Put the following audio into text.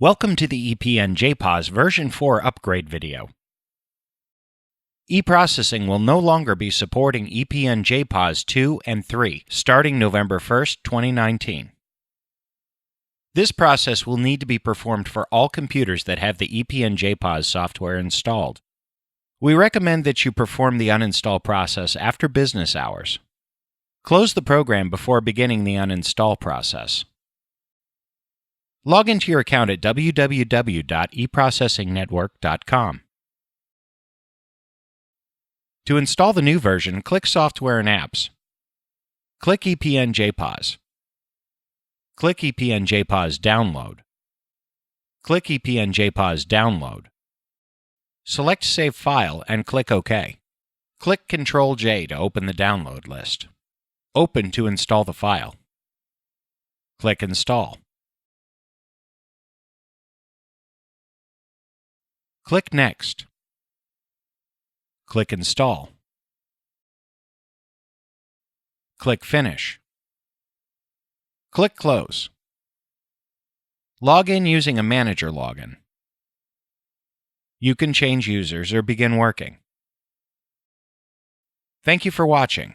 Welcome to the ePNJPOS version 4 upgrade video. eProcessing will no longer be supporting ePNJPOS 2 and 3 starting November 1st, 2019. This process will need to be performed for all computers that have the ePNJPOS software installed. We recommend that you perform the uninstall process after business hours. Close the program before beginning the uninstall process. Log into your account at www.eprocessingnetwork.com. To install the new version, click Software and Apps. Click ePNJPOS. Click ePNJPOS Download. Click ePNJPOS Download. Select Save File and click OK. Click Ctrl-J to open the download list. Open to install the file. Click Install. Click Next. Click Install. Click Finish. Click Close. Log in using a manager login. You can change users or begin working. Thank you for watching.